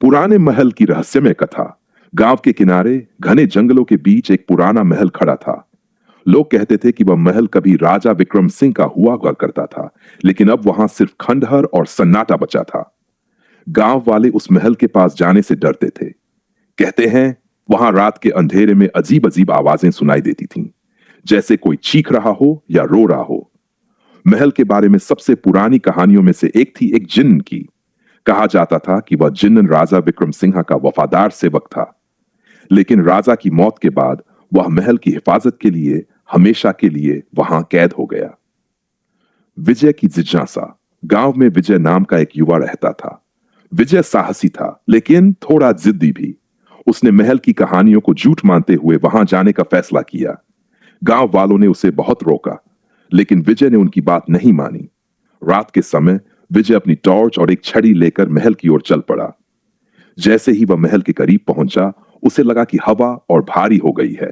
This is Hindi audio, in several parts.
पुराने महल की रहस्यमय कथा। गांव के किनारे घने जंगलों के बीच एक पुराना महल खड़ा था। लोग कहते थे कि वह महल कभी राजा विक्रम सिंह का हुआ करता था, लेकिन अब वहां सिर्फ खंडहर और सन्नाटा बचा था। गांव वाले उस महल के पास जाने से डरते थे। कहते हैं वहां रात के अंधेरे में अजीब अजीब आवाजें सुनाई देती थीं, जैसे कोई चीख रहा हो या रो रहा हो। महल के बारे में सबसे पुरानी कहानियों में से एक थी एक जिन्न की। कहा जाता था कि वह जिन्न राजा विक्रम सिंह का वफादार सेवक था, लेकिन राजा की मौत के बाद वह महल की हिफाजत के लिए हमेशा के लिए वहां कैद हो गया। विजय की जिज्ञासा। गांव में विजय नाम का एक युवा रहता था। विजय साहसी था, लेकिन थोड़ा जिद्दी भी। उसने महल की कहानियों को झूठ मानते हुए वहां जाने का फैसला किया। गांव वालों ने उसे बहुत रोका, लेकिन विजय ने उनकी बात नहीं मानी। रात के समय विजय अपनी टॉर्च और एक छड़ी लेकर महल की ओर चल पड़ा। जैसे ही वह महल के करीब पहुंचा, उसे लगा कि हवा और भारी हो गई है।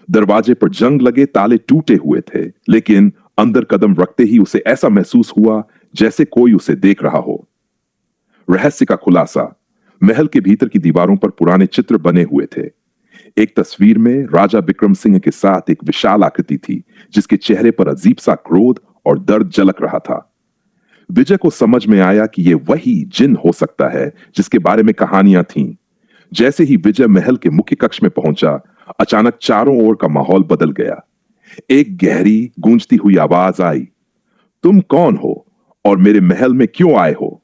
दरवाजे पर जंग लगे ताले टूटे हुए थे, लेकिन अंदर कदम रखते ही उसे ऐसा महसूस हुआ जैसे कोई उसे देख रहा हो। रहस्य का खुलासा। महल के भीतर की दीवारों पर पुराने चित्र बने हुए थे। एक तस्वीर में राजा विक्रम सिंह के साथ एक विशाल आकृति थी, जिसके चेहरे पर अजीब सा क्रोध और दर्द झलक रहा था। विजय को समझ में आया कि यह वही जिन हो सकता है जिसके बारे में कहानियां थीं। जैसे ही विजय महल के मुख्य कक्ष में पहुंचा, अचानक चारों ओर का माहौल बदल गया। एक गहरी गूंजती हुई आवाज आई, तुम कौन हो और मेरे महल में क्यों आए हो?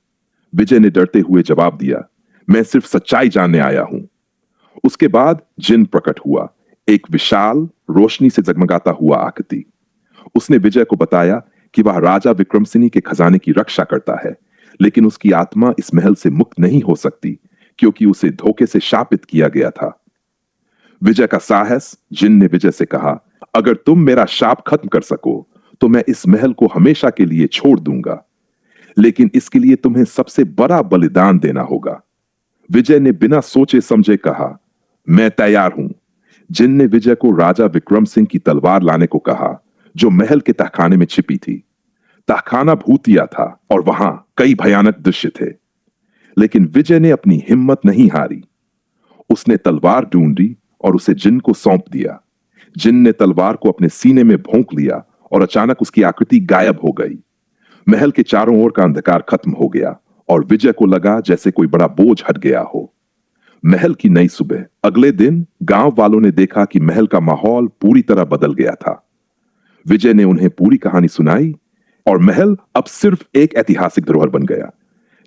विजय ने डरते हुए जवाब दिया, मैं सिर्फ सच्चाई जानने आया हूं। उसके बाद जिन प्रकट हुआ, एक विशाल रोशनी से जगमगाता हुआ आकृति। उसने विजय को बताया कि वह राजा विक्रम सिंह के खजाने की रक्षा करता है, लेकिन उसकी आत्मा इस महल से मुक्त नहीं हो सकती, क्योंकि उसे धोखे से शापित किया गया था। विजय का साहस। जिन ने विजय से कहा, अगर तुम मेरा शाप खत्म कर सको तो मैं इस महल को हमेशा के लिए छोड़ दूंगा, लेकिन इसके लिए तुम्हें सबसे बड़ा बलिदान देना होगा। विजय ने बिना सोचे समझे कहा, मैं तैयार हूं। जिन ने विजय को राजा विक्रम सिंह की तलवार लाने को कहा, जो महल के तहखाने में छिपी थी। तहखाना भूतिया था और वहां कई भयानक दृश्य थे, लेकिन विजय ने अपनी हिम्मत नहीं हारी। उसने तलवार ढूंढी और उसे जिन को सौंप दिया। जिन ने तलवार को अपने सीने में भोंक लिया और अचानक उसकी आकृति गायब हो गई। महल के चारों ओर का अंधकार खत्म हो गया और विजय को लगा जैसे कोई बड़ा बोझ हट गया हो। महल की नई सुबह। अगले दिन गांव वालों ने देखा कि महल का माहौल पूरी तरह बदल गया था। विजय ने उन्हें पूरी कहानी सुनाई और महल अब सिर्फ एक ऐतिहासिक धरोहर बन गया।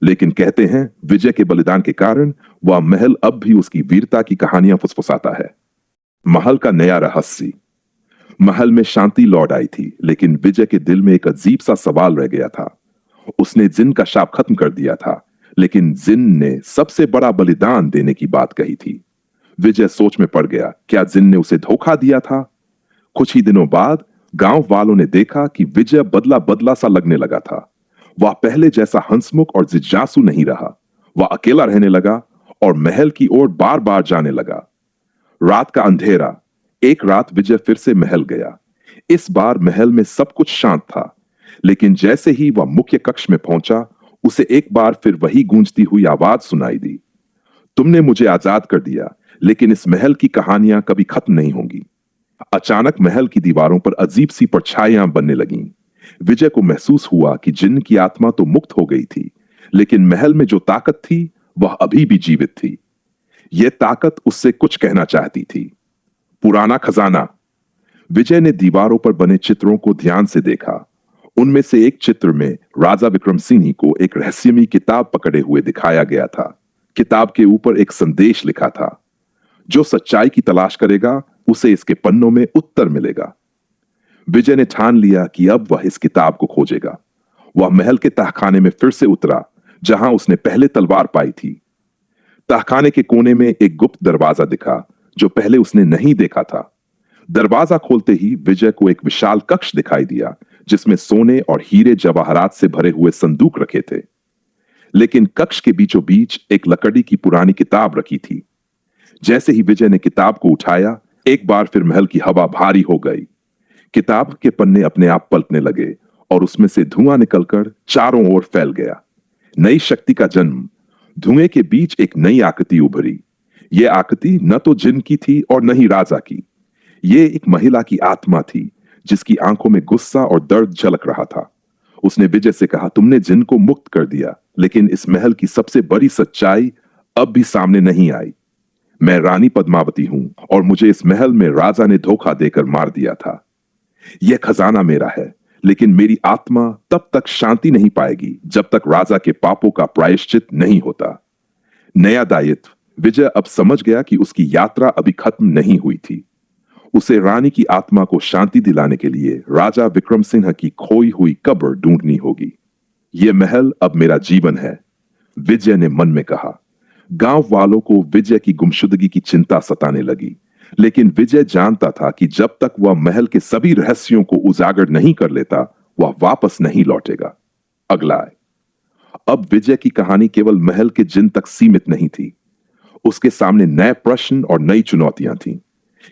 लेकिन कहते हैं विजय के बलिदान के कारण वह महल अब भी उसकी वीरता की कहानियां फुसफुसाता है। महल का नया रहस्य। महल में शांति लौट आई थी, लेकिन विजय के दिल में एक अजीब सा सवाल रह गया था। उसने जिन का शाप खत्म कर दिया था, लेकिन जिन ने सबसे बड़ा बलिदान देने की बात कही थी। विजय सोच में पड़ गया, क्या जिन ने उसे धोखा दिया था? कुछ ही दिनों बाद गांव वालों ने देखा कि विजय बदला बदला सा लगने लगा था। वह पहले जैसा हंसमुख और जिज्ञासु नहीं रहा। वह अकेला रहने लगा और महल की ओर बार बार जाने लगा। रात का अंधेरा। एक रात विजय फिर से महल गया। इस बार महल में सब कुछ शांत था, लेकिन जैसे ही वह मुख्य कक्ष में पहुंचा, उसे एक बार फिर वही गूंजती हुई आवाज सुनाई दी, तुमने मुझे आजाद कर दिया, लेकिन इस महल की कहानियां कभी खत्म नहीं होंगी। अचानक महल की दीवारों पर अजीब सी परछाइयां बनने लगीं। विजय को महसूस हुआ कि जिन की आत्मा तो मुक्त हो गई थी, लेकिन महल में जो ताकत थी वह अभी भी जीवित थी। यह ताकत उससे कुछ कहना चाहती थी। पुराना खजाना। विजय ने दीवारों पर बने चित्रों को ध्यान से देखा। उनमें से एक चित्र में राजा विक्रम सिंह को एक रहस्यमयी किताब पकड़े हुए दिखाया गया था। किताब के ऊपर एक संदेश लिखा था, जो सच्चाई की तलाश करेगा उसे इसके पन्नों में उत्तर मिलेगा। विजय ने ठान लिया कि अब वह इस किताब को खोजेगा। वह महल के तहखाने में फिर से उतरा, जहां उसने पहले तलवार पाई थी। तहखाने के कोने में एक गुप्त दरवाजा दिखा, जो पहले उसने नहीं देखा था। दरवाजा खोलते ही विजय को एक विशाल कक्ष दिखाई दिया, जिसमें सोने और हीरे जवाहरात से भरे हुए संदूक रखे थे। लेकिन कक्ष के बीचों बीच एक लकड़ी की पुरानी किताब रखी थी। जैसे ही विजय ने किताब को उठाया, एक बार फिर महल की हवा भारी हो गई। किताब के पन्ने अपने आप पलटने लगे और उसमें से धुआं निकलकर चारों ओर फैल गया। नई शक्ति का जन्म। धुएं के बीच एक नई आकृति उभरी। यह आकृति न तो जिन की थी और न ही राजा की। ये एक महिला की आत्मा थी, जिसकी आंखों में गुस्सा और दर्द झलक रहा था। उसने विजय से कहा, तुमने जिन को मुक्त कर दिया, लेकिन इस महल की सबसे बड़ी सच्चाई अब भी सामने नहीं आई। मैं रानी पद्मावती हूं और मुझे इस महल में राजा ने धोखा देकर मार दिया था। यह खजाना मेरा है, लेकिन मेरी आत्मा तब तक शांति नहीं पाएगी जब तक राजा के पापों का प्रायश्चित नहीं होता। नया दायित्व। विजय अब समझ गया कि उसकी यात्रा अभी खत्म नहीं हुई थी। उसे रानी की आत्मा को शांति दिलाने के लिए राजा विक्रम सिंह की खोई हुई कब्र ढूंढनी होगी। यह महल अब मेरा जीवन है, विजय ने मन में कहा। गांव वालों को विजय की गुमशुदगी की चिंता सताने लगी, लेकिन विजय जानता था कि जब तक वह महल के सभी रहस्यों को उजागर नहीं कर लेता, वह वापस नहीं लौटेगा। अगला है। अब विजय की कहानी केवल महल के जिन तक सीमित नहीं थी। उसके सामने नए प्रश्न और नई चुनौतियां थीं।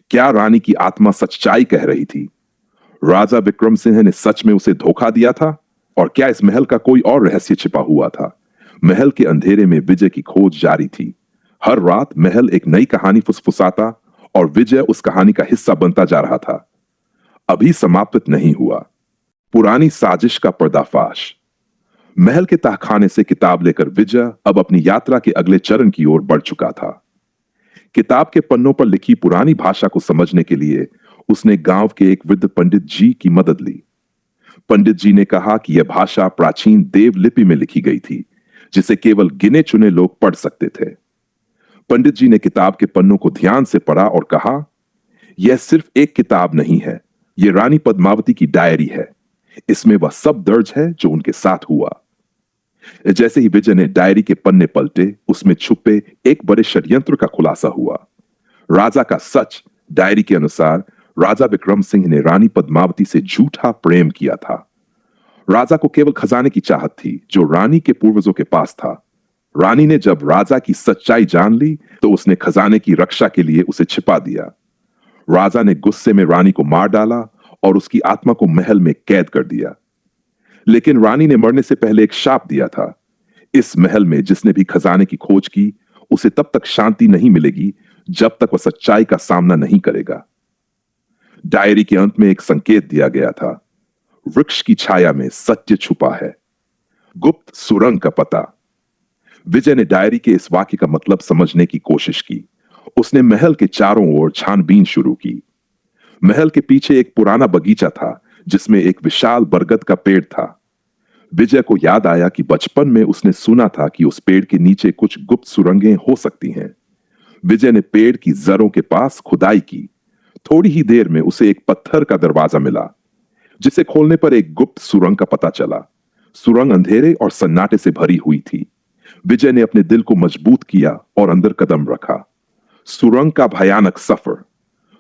क्या रानी की आत्मा सच्चाई कह रही थी? राजा विक्रम सिंह ने सच में उसे धोखा दिया था? और क्या इस महल का कोई और रहस्य छिपा हुआ था? महल के अंधेरे में विजय की खोज जारी थी। हर रात महल एक नई कहानी फुसफुसाता और विजय उस कहानी का हिस्सा बनता जा रहा था। अभी समाप्त नहीं हुआ। पुरानी साजिश का पर्दाफाश। महल के तहखाने से किताब लेकर विजय अब अपनी यात्रा के अगले चरण की ओर बढ़ चुका था। किताब के पन्नों पर लिखी पुरानी भाषा को समझने के लिए उसने गांव के एक वृद्ध पंडित जी की मदद ली। पंडित जी ने कहा कि यह भाषा प्राचीन देवलिपि में लिखी गई थी, जिसे केवल गिने चुने लोग पढ़ सकते थे। पंडित जी ने किताब के पन्नों को ध्यान से पढ़ा और कहा, यह सिर्फ एक किताब नहीं है, यह रानी पद्मावती की डायरी है। इसमें वह सब दर्ज है जो उनके साथ हुआ। जैसे ही विजय ने डायरी के पन्ने पलटे, उसमें छुपे एक बड़े षड्यंत्र का खुलासा हुआ। राजा का सच। डायरी के अनुसार राजा विक्रम सिंह ने रानी पद्मावती से झूठा प्रेम किया था। राजा को केवल खजाने की चाहत थी, जो रानी के पूर्वजों के पास था। रानी ने जब राजा की सच्चाई जान ली, तो उसने खजाने की रक्षा के लिए उसे छिपा दिया। राजा ने गुस्से में रानी को मार डाला और उसकी आत्मा को महल में कैद कर दिया। लेकिन रानी ने मरने से पहले एक शाप दिया था, इस महल में जिसने भी खजाने की खोज की, उसे तब तक शांति नहीं मिलेगी जब तक वह सच्चाई का सामना नहीं करेगा। डायरी के अंत में एक संकेत दिया गया था, वृक्ष की छाया में सत्य छुपा है। गुप्त सुरंग का पता। विजय ने डायरी के इस वाक्य का मतलब समझने की कोशिश की। उसने महल के चारों ओर छानबीन शुरू की। महल के पीछे एक पुराना बगीचा था, जिसमें एक विशाल बरगद का पेड़ था। विजय को याद आया कि बचपन में उसने सुना था कि उस पेड़ के नीचे कुछ गुप्त सुरंगें हो सकती हैं। विजय ने पेड़ की जड़ों के पास खुदाई की। थोड़ी ही देर में उसे एक पत्थर का दरवाजा मिला, जिसे खोलने पर एक गुप्त सुरंग का पता चला। सुरंग अंधेरे और सन्नाटे से भरी हुई थी। विजय ने अपने दिल को मजबूत किया और अंदर कदम रखा। सुरंग का भयानक सफर।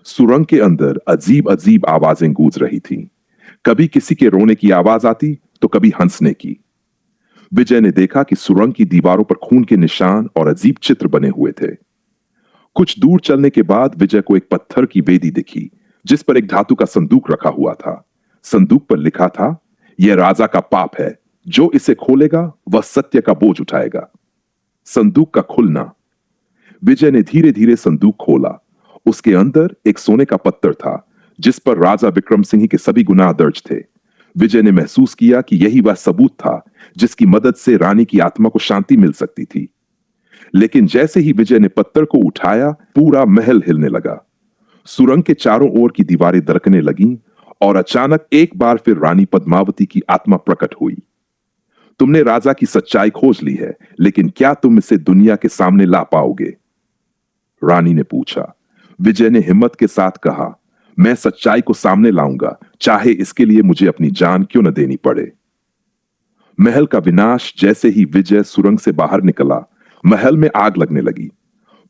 सुरंग के अंदर अजीब अजीब आवाजें गूंज रही थीं। कभी किसी के रोने की आवाज आती, तो कभी हंसने की। विजय ने देखा कि सुरंग की दीवारों पर खून के निशान और अजीब चित्र बने हुए थे। कुछ दूर चलने के बाद विजय को एक पत्थर की वेदी दिखी, जिस पर एक धातु का संदूक रखा हुआ था। संदूक पर लिखा था, यह राजा का पाप है, जो इसे खोलेगा वह सत्य का बोझ उठाएगा। संदूक का खुलना। विजय ने धीरे धीरे संदूक खोला। उसके अंदर एक सोने का पत्थर था, जिस पर राजा विक्रम सिंह के सभी गुनाह दर्ज थे। विजय ने महसूस किया कि यही वह सबूत था, जिसकी मदद से रानी की आत्मा को शांति मिल सकती थी। लेकिन जैसे ही विजय ने पत्थर को उठाया, पूरा महल हिलने लगा। सुरंग के चारों ओर की दीवारें दरकने लगीं और अचानक एक बार फिर रानी पद्मावती की आत्मा प्रकट हुई। तुमने राजा की सच्चाई खोज ली है, लेकिन क्या तुम इसे दुनिया के सामने ला पाओगे? रानी ने पूछा। विजय ने हिम्मत के साथ कहा, मैं सच्चाई को सामने लाऊंगा, चाहे इसके लिए मुझे अपनी जान क्यों न देनी पड़े। महल का विनाश। जैसे ही विजय सुरंग से बाहर निकला, महल में आग लगने लगी।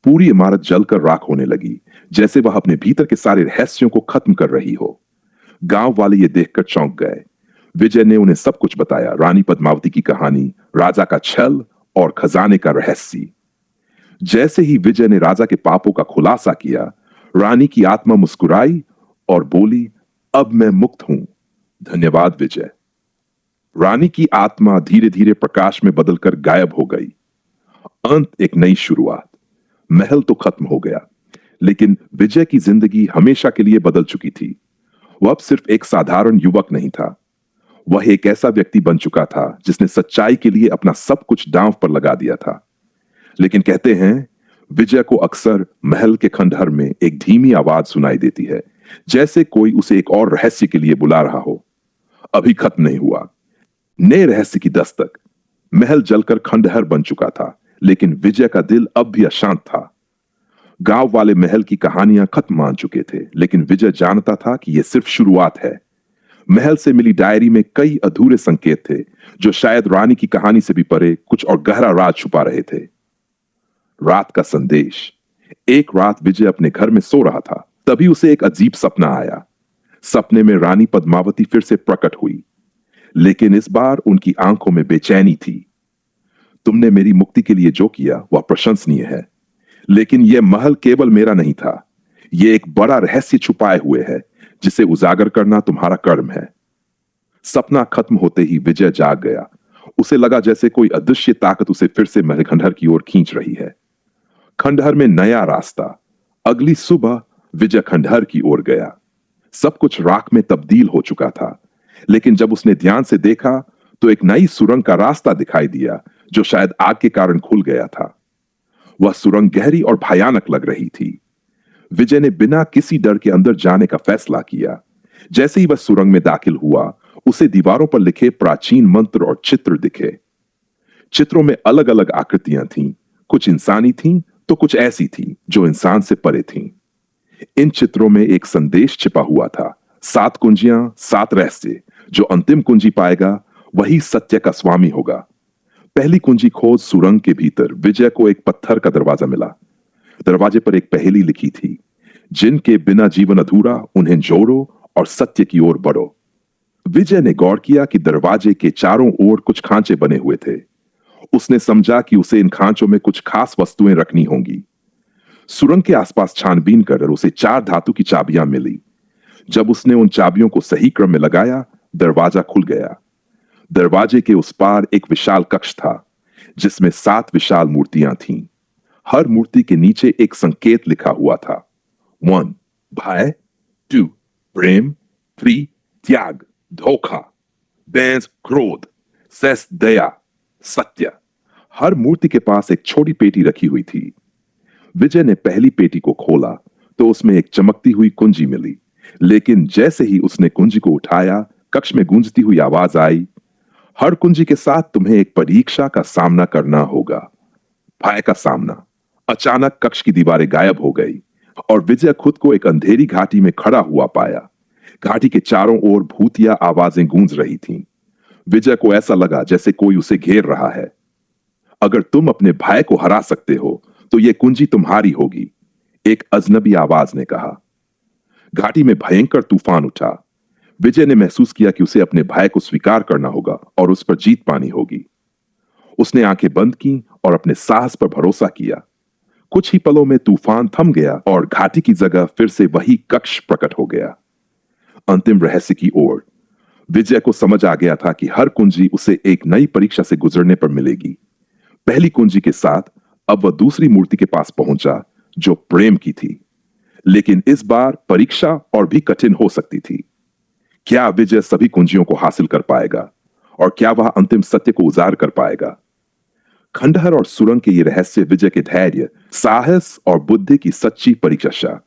पूरी इमारत जलकर राख होने लगी, जैसे वह अपने भीतर के सारे रहस्यों को खत्म कर रही हो। गांव वाले ये देखकर चौंक गए। विजय ने उन्हें सब कुछ बताया, रानी पद्मावती की कहानी, राजा का छल और खजाने का रहस्य। जैसे ही विजय ने राजा के पापों का खुलासा किया, रानी की आत्मा मुस्कुराई और बोली, अब मैं मुक्त हूं, धन्यवाद विजय। रानी की आत्मा धीरे धीरे प्रकाश में बदलकर गायब हो गई। अंत एक नई शुरुआत। महल तो खत्म हो गया, लेकिन विजय की जिंदगी हमेशा के लिए बदल चुकी थी। वह अब सिर्फ एक साधारण युवक नहीं था, वह एक ऐसा व्यक्ति बन चुका था जिसने सच्चाई के लिए अपना सब कुछ दांव पर लगा दिया था। लेकिन कहते हैं, विजय को अक्सर महल के खंडहर में एक धीमी आवाज सुनाई देती है, जैसे कोई उसे एक और रहस्य के लिए बुला रहा हो। अभी खत्म नहीं हुआ। नए रहस्य की दस्तक। महल जलकर खंडहर बन चुका था, लेकिन विजय का दिल अब भी अशांत था। गांव वाले महल की कहानियां खत्म मान चुके थे, लेकिन विजय जानता था कि यह सिर्फ शुरुआत है। महल से मिली डायरी में कई अधूरे संकेत थे, जो शायद रानी की कहानी से भी परे कुछ और गहरा राज छुपा रहे थे। रात का संदेश। एक रात विजय अपने घर में सो रहा था, तभी उसे एक अजीब सपना आया। सपने में रानी पद्मावती फिर से प्रकट हुई, लेकिन इस बार उनकी आंखों में बेचैनी थी। तुमने मेरी मुक्ति के लिए जो किया वह प्रशंसनीय है, लेकिन यह महल केवल मेरा नहीं था। यह एक बड़ा रहस्य छुपाए हुए है, जिसे उजागर करना तुम्हारा कर्म है। सपना खत्म होते ही विजय जाग गया। उसे लगा जैसे कोई अदृश्य ताकत उसे फिर से महल खंडहर की ओर खींच रही है। खंडहर में नया रास्ता। अगली सुबह विजय खंडहर की ओर गया। सब कुछ राख में तब्दील हो चुका था, लेकिन जब उसने ध्यान से देखा तो एक नई सुरंग का रास्ता दिखाई दिया, जो शायद आग के कारण खुल गया था। वह सुरंग गहरी और भयानक लग रही थी। विजय ने बिना किसी डर के अंदर जाने का फैसला किया। जैसे ही वह सुरंग में दाखिल हुआ, उसे दीवारों पर लिखे प्राचीन मंत्र और चित्र दिखे। चित्रों में अलग अलग आकृतियां थीं, कुछ इंसानी थीं तो कुछ ऐसी थीं जो इंसान से परे थीं। इन चित्रों में एक संदेश छिपा हुआ था, 7 कुंजियां, 7 रहस्य। जो अंतिम कुंजी पाएगा वही सत्य का स्वामी होगा। पहली कुंजी खोज सुरंग के भीतर विजय को एक पत्थर का दरवाजा मिला। दरवाजे पर एक पहेली लिखी थी, जिनके बिना जीवन अधूरा, उन्हें जोड़ो और सत्य की ओर बढ़ो। विजय ने गौर किया कि दरवाजे के चारों ओर कुछ खांचे बने हुए थे। उसने समझा कि उसे इन खांचों में कुछ खास वस्तुएं रखनी होंगी। सुरंग के आसपास छानबीन कर उसे 4 धातु की चाबियां मिली। जब उसने उन चाबियों को सही क्रम में लगाया, दरवाजा खुल गया। दरवाजे के उस पार एक विशाल कक्ष था, जिसमें 7 विशाल मूर्तियां थीं। हर मूर्ति के नीचे एक संकेत लिखा हुआ था। 1 भय, 2 प्रेम, 3 त्याग, धोखा, बैंस क्रोध, सेस दया, सत्य। हर मूर्ति के पास एक छोटी पेटी रखी हुई थी। विजय ने पहली पेटी को खोला तो उसमें एक चमकती हुई कुंजी मिली, लेकिन जैसे ही उसने कुंजी को उठाया, कक्ष में गूंजती हुई आवाज आई, हर कुंजी के साथ तुम्हें एक परीक्षा का सामना करना होगा। भय का सामना। अचानक कक्ष की दीवारें गायब हो गई और विजय खुद को एक अंधेरी घाटी में खड़ा हुआ पाया। घाटी के चारों ओर भूतिया आवाजें गूंज रही थीं। विजय को ऐसा लगा जैसे कोई उसे घेर रहा है। अगर तुम अपने भय को हरा सकते हो तो यह कुंजी तुम्हारी होगी, एक अजनबी आवाज ने कहा। घाटी में भयंकर तूफान उठा। विजय ने महसूस किया कि उसे अपने भय को स्वीकार करना होगा और उस पर जीत पानी होगी। उसने आंखें बंद की और अपने साहस पर भरोसा किया। कुछ ही पलों में तूफान थम गया और घाटी की जगह फिर से वही कक्ष प्रकट हो गया। अंतिम रहस्य की ओर। विजय को समझ आ गया था कि हर कुंजी उसे एक नई परीक्षा से गुजरने पर मिलेगी। पहली कुंजी के साथ अब वह दूसरी मूर्ति के पास पहुंचा, जो प्रेम की थी। लेकिन इस बार परीक्षा और भी कठिन हो सकती थी। क्या विजय सभी कुंजियों को हासिल कर पाएगा और क्या वह अंतिम सत्य को उजागर कर पाएगा? खंडहर और सुरंग के ये रहस्य विजय के धैर्य, साहस और बुद्धि की सच्ची परीक्षा।